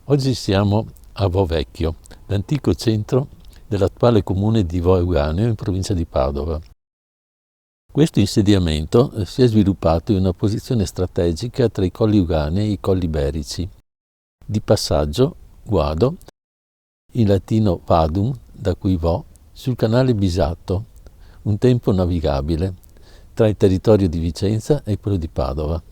Oggi siamo a Vo Vecchio, l'antico centro dell'attuale comune di Vo Euganeo in provincia di Padova. Questo insediamento si è sviluppato in una posizione strategica tra i colli Euganei e i colli Iberici, di passaggio, guado, in latino vadum, da cui vo, sul canale Bisatto, un tempo navigabile, tra il territorio di Vicenza e quello di Padova.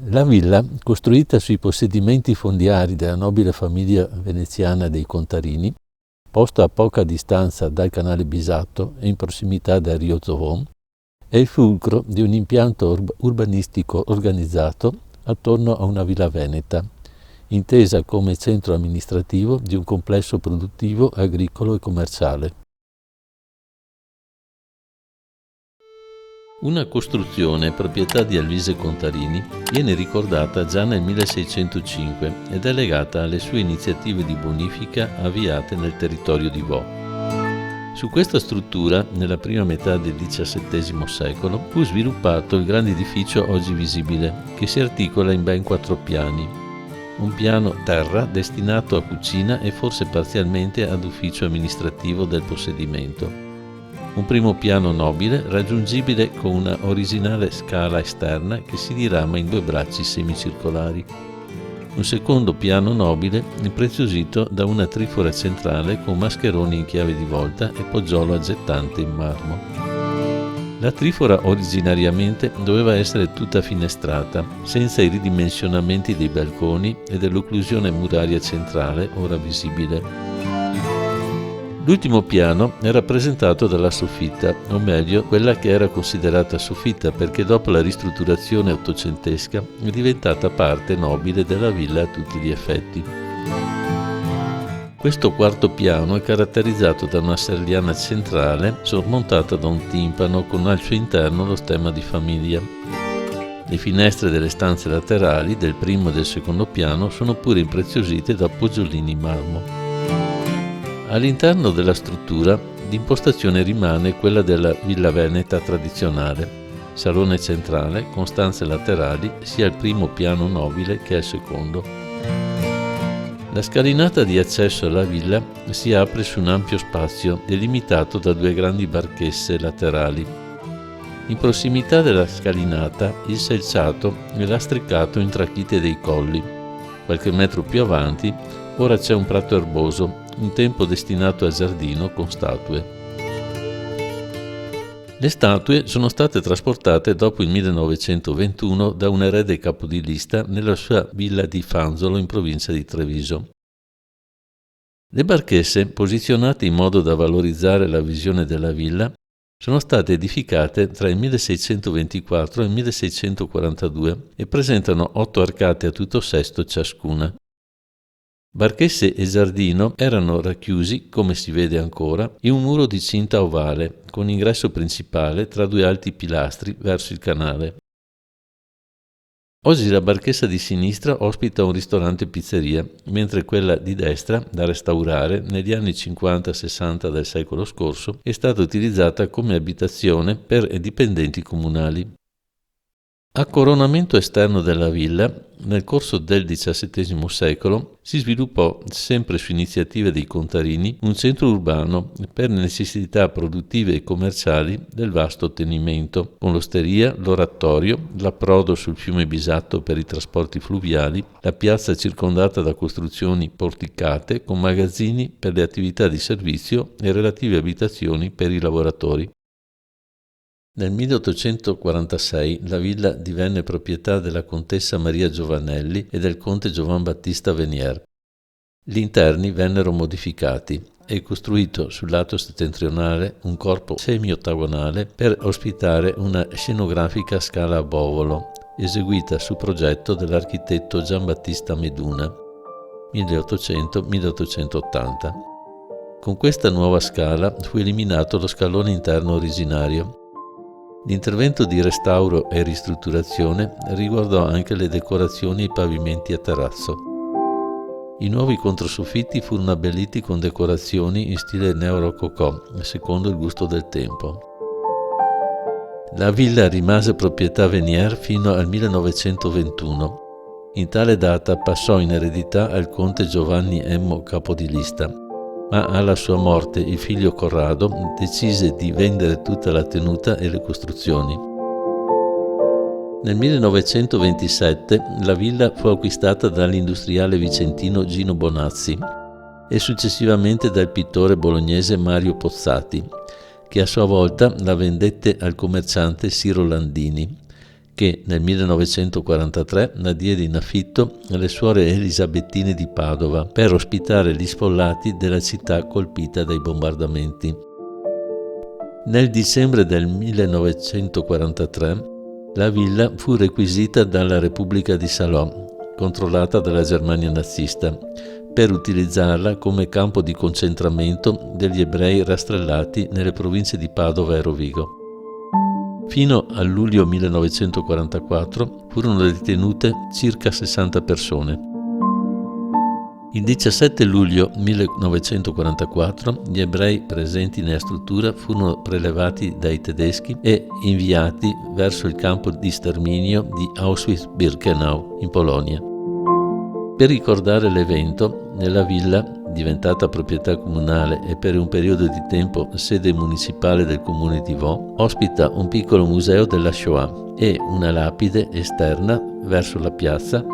La villa, costruita sui possedimenti fondiari della nobile famiglia veneziana dei Contarini, posta a poca distanza dal canale Bisatto e in prossimità del Rio Zovon, è il fulcro di un impianto urbanistico organizzato attorno a una villa veneta, intesa come centro amministrativo di un complesso produttivo, agricolo e commerciale. Una costruzione proprietà di Alvise Contarini viene ricordata già nel 1605 ed è legata alle sue iniziative di bonifica avviate nel territorio di Vo. Su questa struttura, nella prima metà del XVII secolo, fu sviluppato il grande edificio oggi visibile, che si articola in ben 4 piani. Un piano terra destinato a cucina e forse parzialmente ad ufficio amministrativo del possedimento. Un primo piano nobile raggiungibile con una originale scala esterna che si dirama in 2 bracci semicircolari. Un secondo piano nobile impreziosito da una trifora centrale con mascheroni in chiave di volta e poggiolo aggettante in marmo. La trifora originariamente doveva essere tutta finestrata, senza i ridimensionamenti dei balconi e dell'occlusione muraria centrale ora visibile. L'ultimo piano è rappresentato dalla soffitta, o meglio, quella che era considerata soffitta perché dopo la ristrutturazione ottocentesca è diventata parte nobile della villa a tutti gli effetti. Questo quarto piano è caratterizzato da una serliana centrale sormontata da un timpano con al suo interno lo stemma di famiglia. Le finestre delle stanze laterali del primo e del secondo piano sono pure impreziosite da poggiolini in marmo. All'interno della struttura l'impostazione rimane quella della villa veneta tradizionale, salone centrale con stanze laterali sia al primo piano nobile che al secondo. La scalinata di accesso alla villa si apre su un ampio spazio delimitato da 2 grandi barchesse laterali. In prossimità della scalinata il selciato è lastricato in trachite dei colli. Qualche metro più avanti ora c'è un prato erboso, un tempo destinato a giardino con statue. Le statue sono state trasportate dopo il 1921 da un erede capodilista nella sua villa di Fanzolo in provincia di Treviso. Le barchesse, posizionate in modo da valorizzare la visione della villa, sono state edificate tra il 1624 e il 1642 e presentano 8 arcate a tutto sesto ciascuna. Barchesse e giardino erano racchiusi, come si vede ancora, in un muro di cinta ovale, con ingresso principale tra 2 alti pilastri verso il canale. Oggi la barchessa di sinistra ospita un ristorante e pizzeria, mentre quella di destra, da restaurare, negli anni 50-60 del secolo scorso, è stata utilizzata come abitazione per dipendenti comunali. A coronamento esterno della villa, nel corso del XVII secolo, si sviluppò, sempre su iniziative dei Contarini, un centro urbano per necessità produttive e commerciali del vasto ottenimento, con l'osteria, l'oratorio, l'approdo sul fiume Bisatto per i trasporti fluviali, la piazza circondata da costruzioni porticate con magazzini per le attività di servizio e relative abitazioni per i lavoratori. Nel 1846 la villa divenne proprietà della contessa Maria Giovanelli e del conte Giovan Battista Venier. Gli interni vennero modificati e costruito sul lato settentrionale un corpo semi-ottagonale per ospitare una scenografica scala a bovolo, eseguita su progetto dell'architetto Giambattista Meduna, 1800-1880. Con questa nuova scala fu eliminato lo scalone interno originario. L'intervento di restauro e ristrutturazione riguardò anche le decorazioni e i pavimenti a terrazzo. I nuovi controsoffitti furono abbelliti con decorazioni in stile neorococò, secondo il gusto del tempo. La villa rimase proprietà Venier fino al 1921. In tale data passò in eredità al conte Giovanni Emmo Capodilista, ma alla sua morte il figlio Corrado decise di vendere tutta la tenuta e le costruzioni. Nel 1927 la villa fu acquistata dall'industriale vicentino Gino Bonazzi e successivamente dal pittore bolognese Mario Pozzati, che a sua volta la vendette al commerciante Siro Landini, che nel 1943 la diede in affitto alle suore elisabettine di Padova per ospitare gli sfollati della città colpita dai bombardamenti. Nel dicembre del 1943 la villa fu requisita dalla Repubblica di Salò, controllata dalla Germania nazista, per utilizzarla come campo di concentramento degli ebrei rastrellati nelle province di Padova e Rovigo. Fino a luglio 1944 furono detenute circa 60 persone. Il 17 luglio 1944 gli ebrei presenti nella struttura furono prelevati dai tedeschi e inviati verso il campo di sterminio di Auschwitz-Birkenau in Polonia. Per ricordare l'evento, nella villa, diventata proprietà comunale e per un periodo di tempo sede municipale del comune di Vo, ospita un piccolo museo della Shoah e una lapide esterna verso la piazza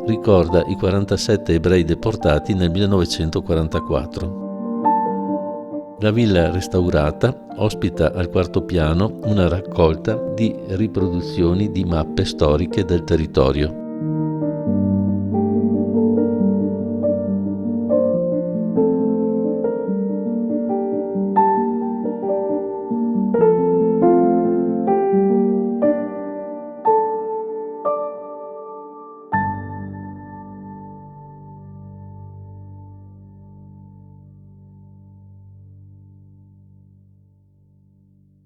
ricorda i 47 ebrei deportati nel 1944. La villa restaurata ospita al quarto piano una raccolta di riproduzioni di mappe storiche del territorio.